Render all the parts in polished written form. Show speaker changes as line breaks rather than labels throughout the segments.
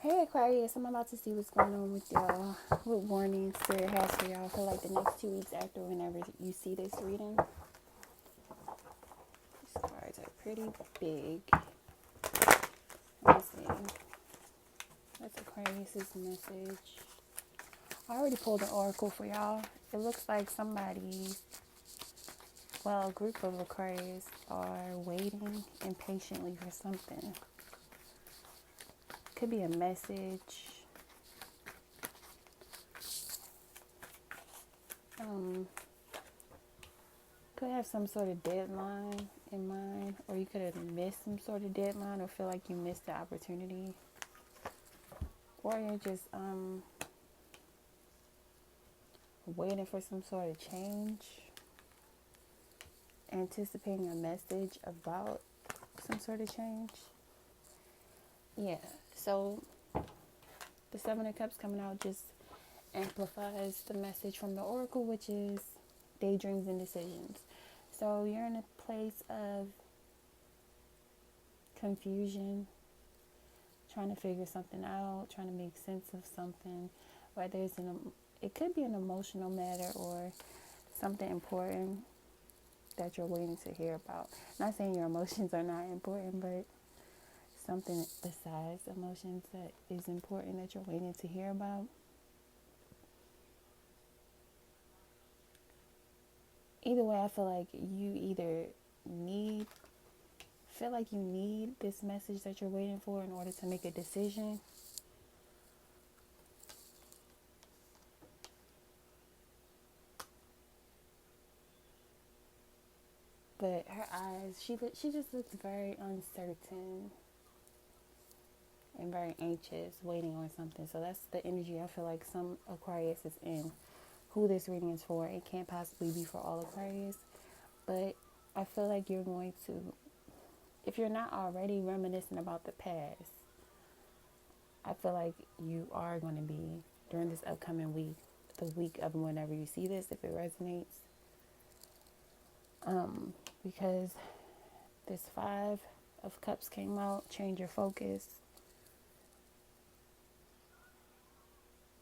Hey Aquarius, I'm about to see what's going on with y'all. What warnings Spirit has for y'all for like the next 2 weeks after whenever you see this reading. These cards are pretty big. Let me see. What's Aquarius's message? I already pulled an oracle for y'all. It looks like a group of Aquarius are waiting impatiently for something. Could be a message. Could have some sort of deadline in mind, or you could have missed some sort of deadline or feel like you missed the opportunity, or you're just waiting for some sort of change, anticipating a message about some sort of change. Yeah, so the Seven of Cups coming out just amplifies the message from the Oracle, which is daydreams and decisions. So you're in a place of confusion, trying to figure something out, trying to make sense of something, whether it could be an emotional matter or something important that you're waiting to hear about. Not saying your emotions are not important, but something besides emotions that is important that you're waiting to hear about. Either way, I feel like you either feel like you need this message that you're waiting for in order to make a decision. But her eyes, she just looks very uncertain and very anxious, waiting on something. So that's the energy I feel like some Aquarius is in. Who this reading is for, it can't possibly be for all Aquarius, but I feel like you're going to, if you're not already reminiscing about the past, I feel like you are going to be during this upcoming week, the week of whenever you see this, if it resonates, because this Five of Cups came out, change your focus.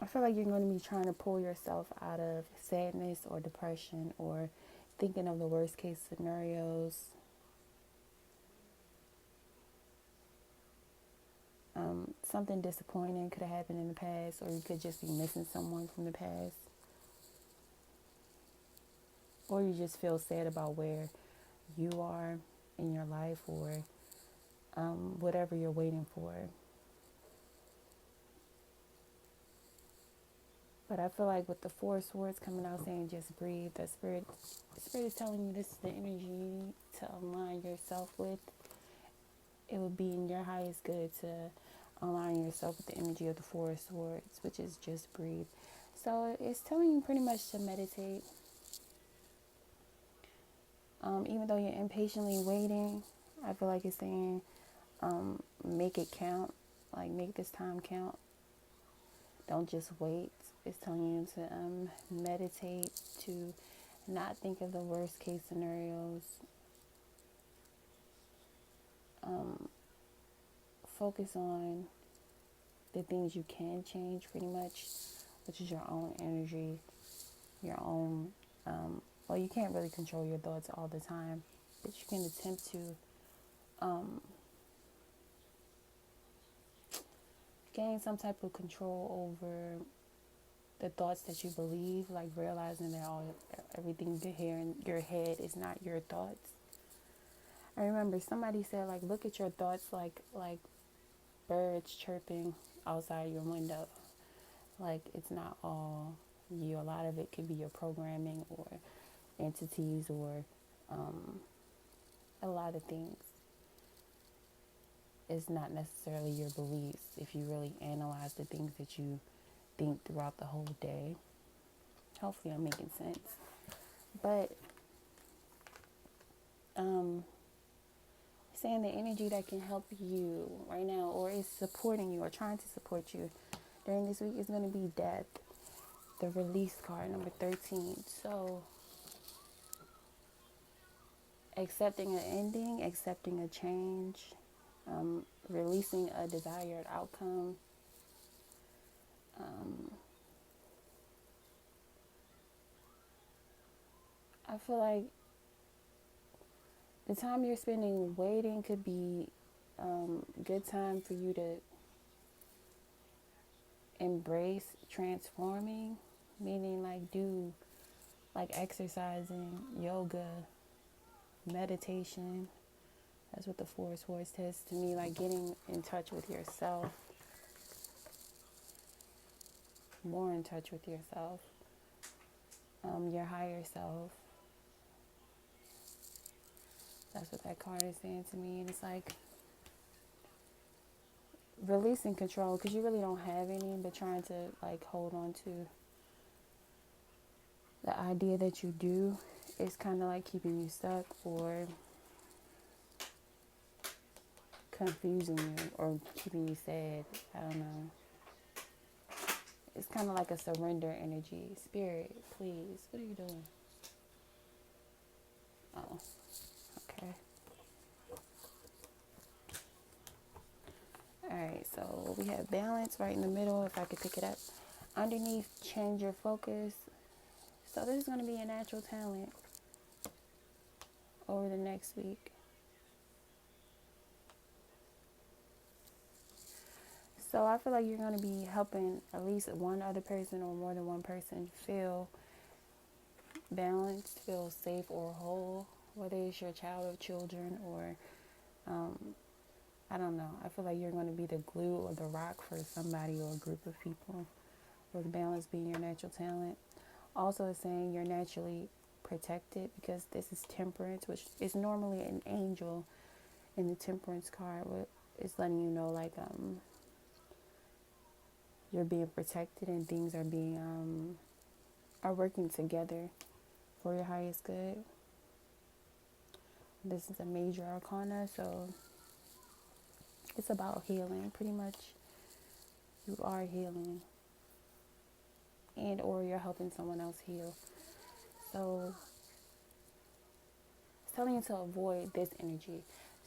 I feel like you're going to be trying to pull yourself out of sadness or depression or thinking of the worst case scenarios. Something disappointing could have happened in the past, or you could just be missing someone from the past. Or you just feel sad about where you are in your life, or whatever you're waiting for. But I feel like with the Four of Swords coming out saying just breathe, the spirit is telling you this is the energy you need to align yourself with. It would be in your highest good to align yourself with the energy of the Four of Swords, which is just breathe. So it's telling you pretty much to meditate. Even though you're impatiently waiting, I feel like it's saying make it count. Like, make this time count. Don't just wait. It's telling you to meditate, to not think of the worst case scenarios. Focus on the things you can change, pretty much, which is your own energy, your own, well, you can't really control your thoughts all the time, but you can attempt to gain some type of control over the thoughts that you believe, like realizing that everything you hear in your head is not your thoughts. I remember somebody said, like, look at your thoughts like birds chirping outside your window. Like, it's not all you. A lot of it could be your programming or entities or a lot of things. It's not necessarily your beliefs if you really analyze the things that you think throughout the whole day. Hopefully I'm making sense. But saying the energy that can help you right now, or is supporting you or trying to support you during this week, is going to be death. The release card, number 13. So accepting an ending, accepting a change, releasing a desired outcome, I feel like the time you're spending waiting could be good time for you to embrace transforming, meaning like do like exercising, yoga, meditation. That's what the Four Swords says to me, like getting in touch with yourself, more in touch with yourself, your higher self. That's what that card is saying to me. And it's like releasing control, because you really don't have any, but trying to like hold on to the idea that you do is kind of like keeping you stuck or confusing you or keeping you sad. I don't know. It's kind of like a surrender energy. Spirit, please. What are you doing? Oh, okay. Alright, so we have balance right in the middle, if I could pick it up. Underneath, change your focus. So this is going to be a natural talent over the next week. So I feel like you're going to be helping at least one other person or more than one person feel balanced, feel safe or whole, whether it's your child or children or, I don't know. I feel like you're going to be the glue or the rock for somebody or a group of people, with balance being your natural talent. Also, it's saying you're naturally protected because this is temperance, which is normally an angel in the temperance card. It's letting you know like you're being protected and things are being are working together for your highest good. This is a major arcana, so it's about healing. Pretty much you are healing and or you're helping someone else heal. So it's telling you to avoid this energy.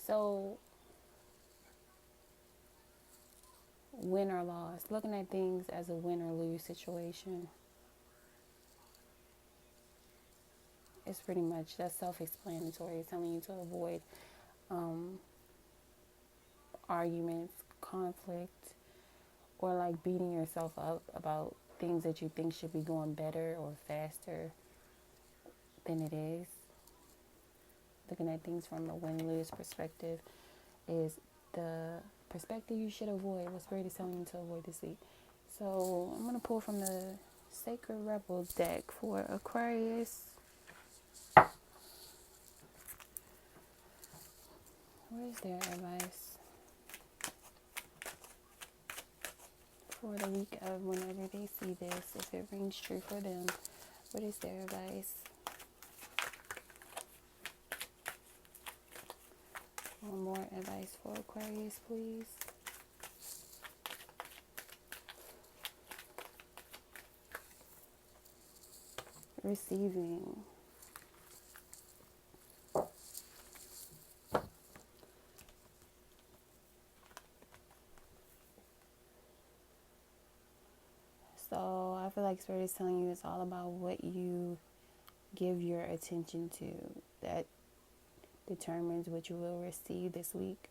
So win or loss, looking at things as a win or lose situation. It's pretty much, that's self-explanatory. It's telling you to avoid arguments, conflict, or like beating yourself up about things that you think should be going better or faster than it is. Looking at things from a win-lose perspective is the perspective you should avoid, what Spirit is telling you to avoid this week. So I'm going to pull from the Sacred Rebel deck for Aquarius. What is their advice for the week of whenever they see this, if it rings true for them? What is their advice? One more advice for Aquarius, please. Receiving. So I feel like Spirit is telling you it's all about what you give your attention to. That determines what you will receive this week,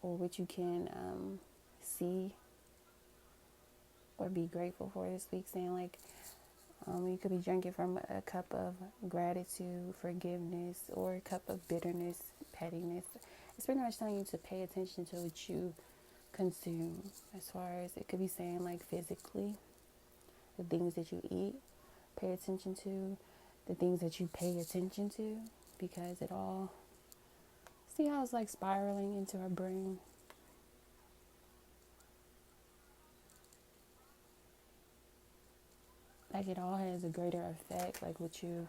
or what you can see or be grateful for this week. Saying like you could be drinking from a cup of gratitude, forgiveness, or a cup of bitterness, pettiness. It's pretty much telling you to pay attention to what you consume, as far as it could be saying like physically, the things that you eat, pay attention to the things that you pay attention to, because it all, see how it's like spiraling into our brain. Like it all has a greater effect, like what you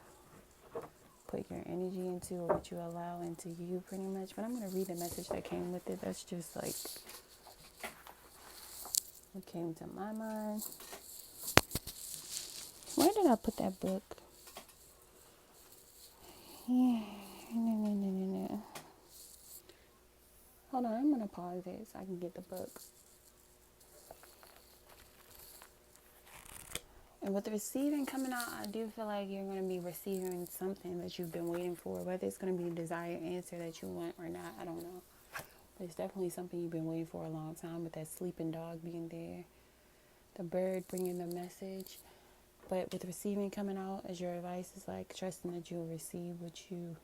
put your energy into or what you allow into you, pretty much. But I'm going to read the message that came with it. That's just like what came to my mind. Where did I put that book? Yeah. No. Hold on, I'm going to pause it so I can get the book. And with the receiving coming out, I do feel like you're going to be receiving something that you've been waiting for. Whether it's going to be a desired answer that you want or not, I don't know. But it's definitely something you've been waiting for a long time, with that sleeping dog being there. The bird bringing the message. But with receiving coming out as your advice, is like trusting that you'll receive what you...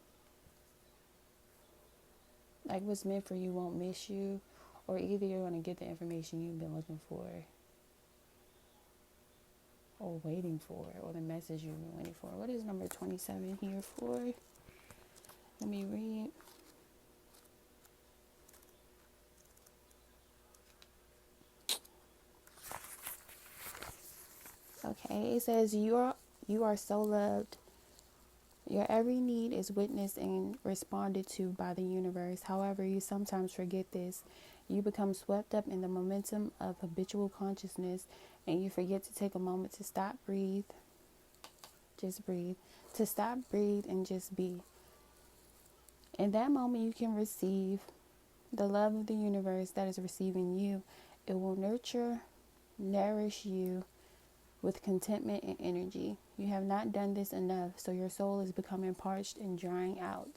like what's meant for you won't miss you. Or either you're going to get the information you've been looking for, or waiting for, or the message you've been waiting for. What is number 27 here for? Let me read. Okay, it says you are so loved. Your every need is witnessed and responded to by the universe. However, you sometimes forget this. You become swept up in the momentum of habitual consciousness, and you forget to take a moment to stop, breathe. Just breathe. To stop, breathe, and just be. In that moment, you can receive the love of the universe that is receiving you. It will nourish you with contentment and energy. You have not done this enough, so your soul is becoming parched and drying out.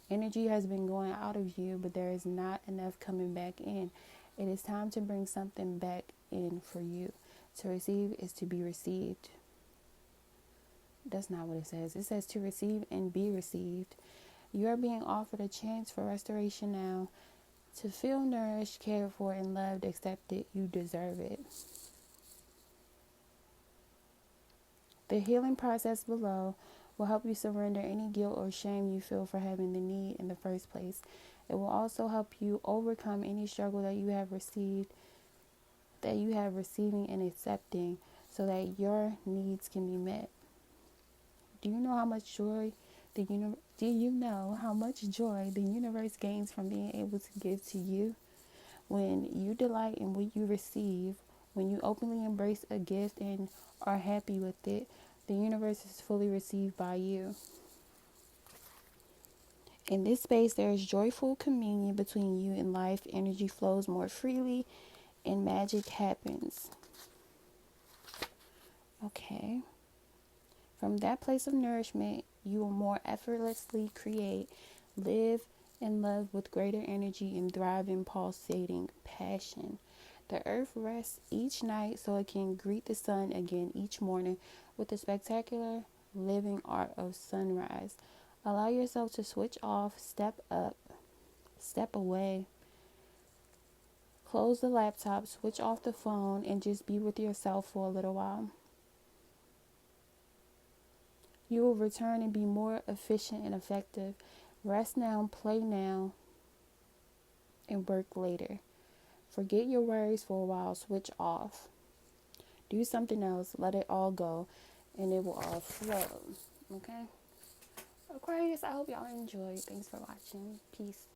Energy has been going out of you, but there is not enough coming back in. It is time to bring something back in for you. To receive is to be received. That's not what it says. It says to receive and be received. You are being offered a chance for restoration now. To feel nourished, cared for, and loved, accepted. You deserve it. The healing process below will help you surrender any guilt or shame you feel for having the need in the first place. It will also help you overcome any struggle that you have receiving and accepting, so that your needs can be met. Do you know how much joy the universe gains from being able to give to you? When you delight in what you receive, when you openly embrace a gift and are happy with it, the universe is fully received by you. In this space, there is joyful communion between you and life. Energy flows more freely and magic happens. Okay. From that place of nourishment, you will more effortlessly create, live, and love with greater energy and thrive in pulsating passion. The earth rests each night so it can greet the sun again each morning with the spectacular living art of sunrise. Allow yourself to switch off, step up, step away. Close the laptop, switch off the phone, and just be with yourself for a little while. You will return and be more efficient and effective. Rest now, play now, and work later. Forget your worries for a while, switch off. Do something else, let it all go, and it will all flow. Okay? Aquarius, I hope y'all enjoyed. Thanks for watching. Peace.